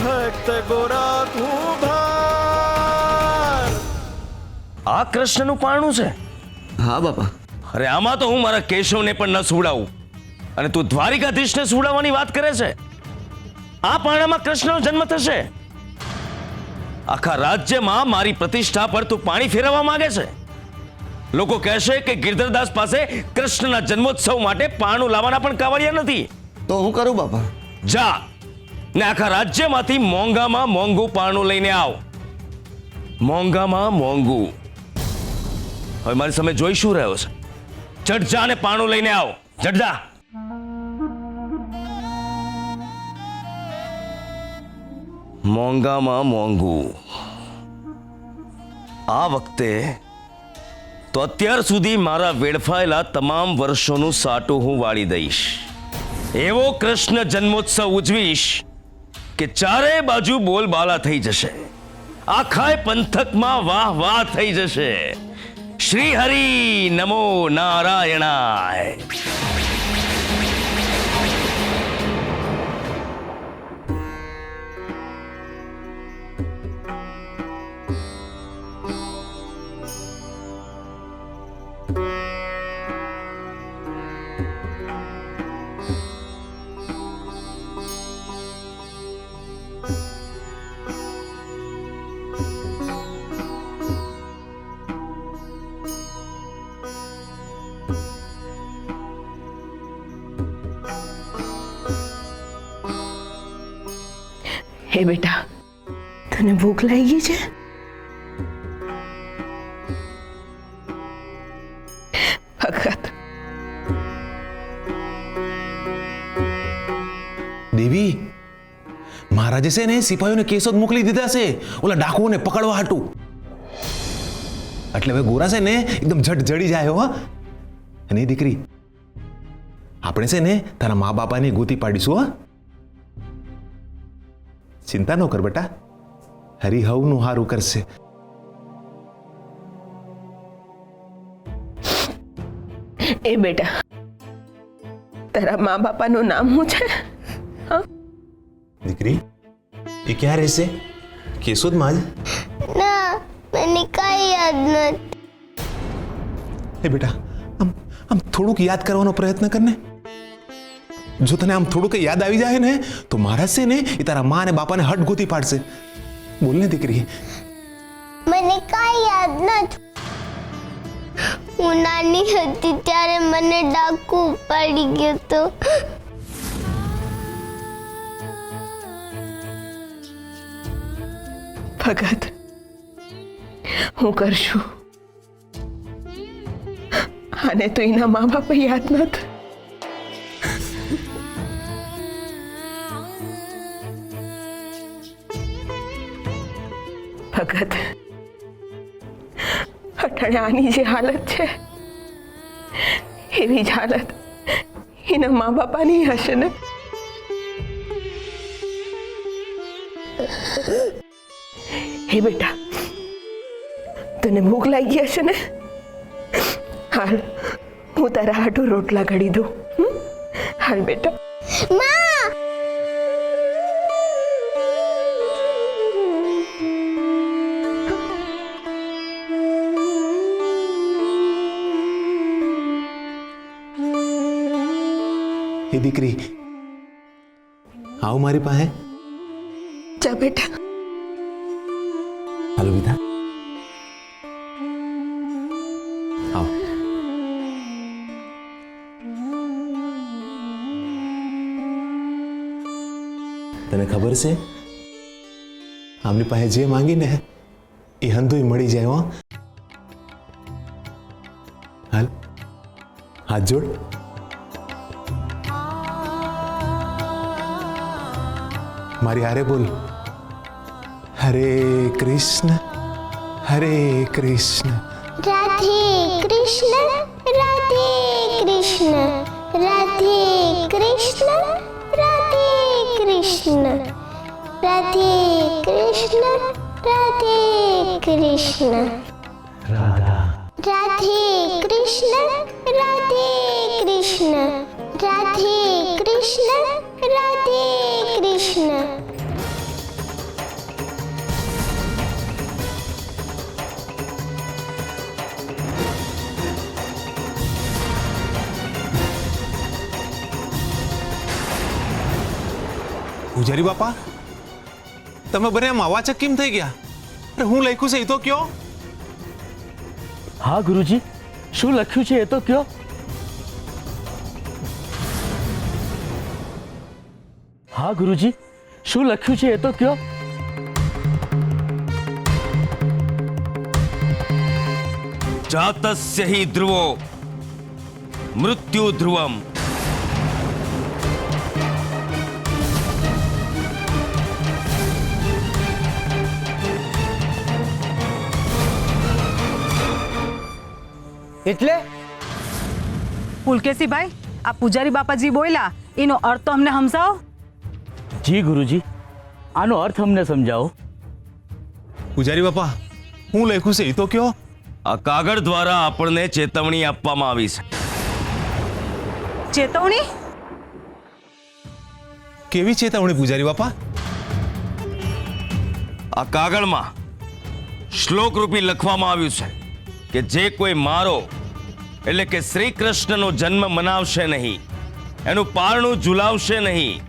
ભક્ત ગોરા કુંભાર. આ કૃષ્ણનું પારણું છે? હા બાપા. અરે આમાં તો હું મારા કેશવને પણ ન સુવડાવું અને તું દ્વારિકાધીશને સુવડાવવાની વાત કરે છે. આ પારણામાં કૃષ્ણનો જન્મ થશે. આખા રાજ્યમાં મારી પ્રતિષ્ઠા પર તું પાણી ફેરવવા માંગે છે. લોકો કહેશે કે ગિરધરદાસ પાસે કૃષ્ણના જન્મોત્સવ માટે પારણું લાવવાના પણ કાવડિયા નથી. તો હું કરું બાપા? જા ને આખા રાજ્યમાંથી મોંઘામાં મોંઘું પારણું લઈને આવ. મોંઘામાં મોંઘું. હવે મારી સામે જોઈ શું રહ્યો છે? જટ જા ને પારણું લઈને આવ. જટ જા. મોંઘામાં મોંઘું. આ વખતે તો અત્યાર સુધી મારા વેડફાયેલા તમામ વર્ષોનું સાટું હું વાળી દઈશ. એવો કૃષ્ણ જન્મોત્સવ ઉજવીશ કે ચારે બાજુ બોલબાલા થઈ જશે. આખાય પંથકમાં વાહ વાહ થઈ જશે. શ્રી હરિ નમો નારાયણાય. હે બેટા, તને ભૂખ લાગી છે? ભગત, દેવી, મહારાજે છે ને સિપાહીઓને કેસોદ મોકલી દીધા છે ઓલા ડાકુઓને પકડવા હાટું. એટલે હવે ગોરા છે ને એકદમ ઝટ જડી જાય હો. અને દીકરી, આપણે છે ને તારા મા બાપાની ગોતી પાડીશું. હો, ચિંતા ન કર બેટા, હરિહવનું હારું કરશે. એ બેટા, તારા મા બાપાનું નામ શું છે? દીકરી, એ ક્યાં રહેશે? કેશોદમાં જ? ના, મને કઈ યાદ નથી. એ બેટા, આમ થોડુંક યાદ કરવાનો પ્રયત્ન કરને. જો તને આમ થોડુંક યાદ આવી જાય ને તો મહારાજ છે ને એ તારા મા અને બાપાને હટ ગોતી પાડશે. બોલ ને દીકરી. મને કઈ યાદ નથી. હું નાની હતી ત્યારે મને ડાકુ ઉપાડી ગયો તો. ભગત, હું કરશું. આને તો એના મા બાપ યાદ નથી. ભગત, અટાણે આની જે હાલત છે એવી જ હાલત એના મા બાપાની હશે ને. હે બેટા, તને ભૂખ લાગી હશે ને? હાલ, હું તારા હાટુ રોટલા ઘડી દઉં. હાલ બેટા. માં! એ દીકરી, આવ મારી પાસે. જા બેટા. હાલો વિધા, આવ. તને ખબર છે આમની પાસે જે માંગીને એ હંધુય મળી જાય. હો, હાલ, હાથ જોડ. મારી હારે બોલ, હરે કૃષ્ણ હરે કૃષ્ણ રાધે કૃષ્ણ રાધે કૃષ્ણ રાધે કૃષ્ણ રાધે કૃષ્ણ રાધે કૃષ્ણ રાધે કૃષ્ણ રાધે કૃષ્ણ રાધે કૃષ્ણ રાધે કૃષ્ણ રાધે કૃષ્ણ. પૂજારી બાપા, તમે બને આમ અવાચક કેમ થઈ ગયા? અરે હું લખ્યું છે એ તો કયો. હા ગુરુજી, શું લખ્યું છે એ તો કયો. હા ગુરુજી, શું લખ્યું છે એ તો કયો. જાતસ્ય હિ ધ્રુવો મૃત્યુ ધ્રુવમ. એટલે પુલકેશીભાઈ, આ પૂજારી બાપાજી બોલ્યા એનો અર્થ તો અમને સમજાવો. જી ગુરુજી, આનો અર્થ અમને સમજાવો. પૂજારી બાપા, હું લખ્યું છે એ તો કયો. આ કાગળ દ્વારા આપણને ચેતવણી આપવામાં આવી છે. ચેતવણી? કેવી ચેતવણી પૂજારી બાપા? આ કાગળમાં શ્લોક રૂપી લખવામાં આવ્યું છે કે જે કોઈ મારો એટલે કે શ્રી કૃષ્ણનો જન્મ મનાવશે નહીં, એનું પારણું ઝુલાવશે નહીં,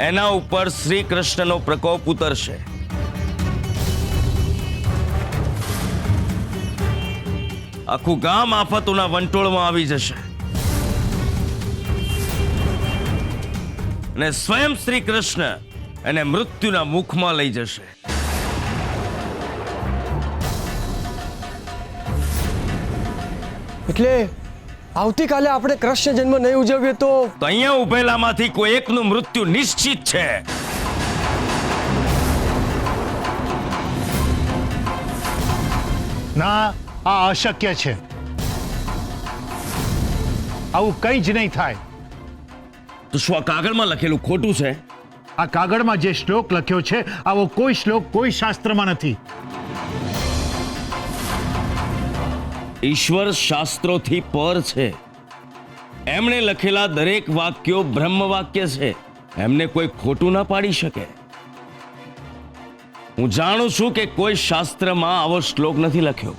એના ઉપર શ્રી કૃષ્ણનો પ્રકોપ ઉતરશે. આખું ગામ આફતોના વંટોળમાં આવી જશે અને સ્વયં શ્રી કૃષ્ણ એને મૃત્યુના મુખમાં લઈ જશે. એટલે આવતીકાલે આપણે કૃષ્ણ જન્મ નહીં ઉજવીએ તો તો અહીંયા ઉભેલામાંથી કોઈ એકનું મૃત્યુ નિશ્ચિત છે. ના, આ અશક્ય છે. આવું કંઈ જ નહીં થાય. તો શું આ કાગળમાં લખેલું ખોટું છે? આ કાગળમાં જે શ્લોક લખ્યો છે આવો કોઈ શ્લોક કોઈ શાસ્ત્રમાં નથી. ઈશ્વર શાસ્ત્રોથી પર છે. એમણે લખેલા દરેક વાક્યો બ્રહ્મ વાક્ય છે. એમને કોઈ ખોટું ના પાડી શકે. હું જાણું છું કે કોઈ શાસ્ત્રમાં આવો શ્લોક નથી લખ્યો,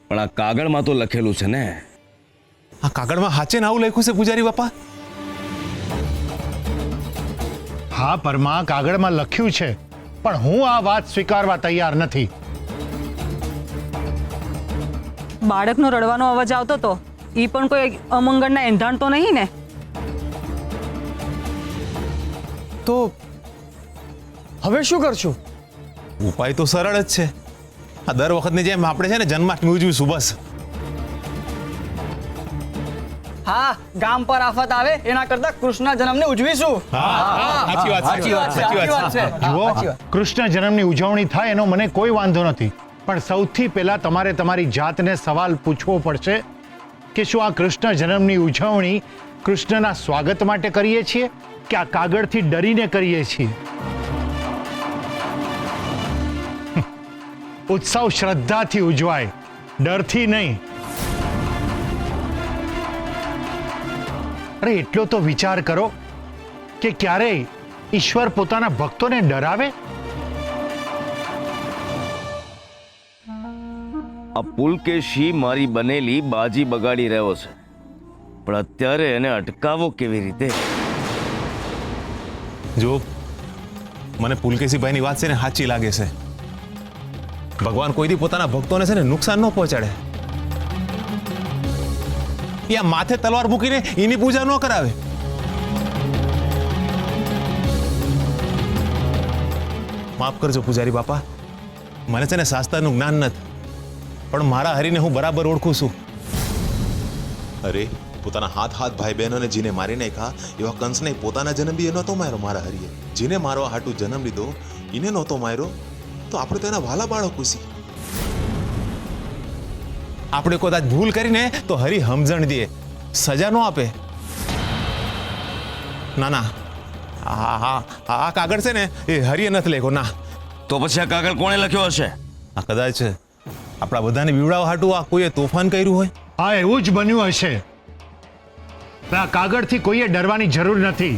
પણ આ કાગળમાં તો લખેલું છે ને. આ કાગળમાં હાચે ને આવું લખ્યું છે પૂજારી બાપા? હા પરમા, કાગળમાં લખ્યું છે, પણ હું આ વાત સ્વીકારવા તૈયાર નથી. બાળકનો રડવાનો અવાજ આવતો તો એ પણ કોઈ અમંગળના એંધાણ તો નહીં ને? તો હવે શું કરશું? ઉપાય તો સરળ જ છે. આ દર વખતની જેમ આપણે છે ને જન્માષ્ટમી ઉજવીશું બસ. હા, ગામ પર આફત આવે એના કરતા કૃષ્ણ જન્મને ઉજવીશું. સાચી વાત છે. જુઓ, કૃષ્ણ જન્મની ઉજવણી થાય એનો મને કોઈ વાંધો નથી, પણ સૌથી પહેલા તમારે તમારી જાતને સવાલ પૂછવો પડશે કે શું આ કૃષ્ણ જન્મની ઉજવણી કૃષ્ણના સ્વાગત માટે કરીએ છીએ કે આ કાગળથી ડરીને કરીએ છીએ? ઉત્સવ શ્રદ્ધાથી ઉજવાય, ડરથી નહીં. અરે એટલો તો વિચાર કરો કે ક્યારેય ઈશ્વર પોતાના ભક્તોને ડરાવે? આ પુલકેશી મારી બનેલી બાજી બગાડી રહ્યો છે, પણ અત્યારે એને અટકાવો કેવી રીતે? જો મને પુલકેશીભાઈની વાત છે ને સાચી લાગે છે. ભગવાન કોઈથી પોતાના ભક્તોને છે ને નુકસાન ન પહોંચાડે. એ આ માથે તલવાર મૂકીને એની પૂજા ન કરાવે. માફ કરજો પૂજારી બાપા, મને છે ને શાસ્ત્રનું જ્ઞાન નથી, પણ મારા હરીને હું બરાબર ઓળખું છું. અરે પોતાના હાથ ભાઈ બહેનોને જીને મારી નાખ્યા એવા કંસને પોતાના જન્મ બી એ નહોતો માર્યો. મારા હરીએ જીને મારવા હાટું જન્મ લીધો એને નહોતો માર્યો, તો આપણે તો એના વાલા બાળકો છીએ. આપણે કદાચ ભૂલ કરીને તો હરી સમજણ દે, સજા ન આપે. ના ના, આ કાગળ છે ને એ હરીએ નથી લખ્યો. ના, તો પછી આ કાગળ કોણે લખ્યો હશે? આ કદાચ આપણા બધાને બીવડાવવા હાટું આ કોઈએ તોફાન કર્યું હોય. હા, એવું જ બન્યું હશે. આ કાગળથી કોઈએ ડરવાની જરૂર નથી.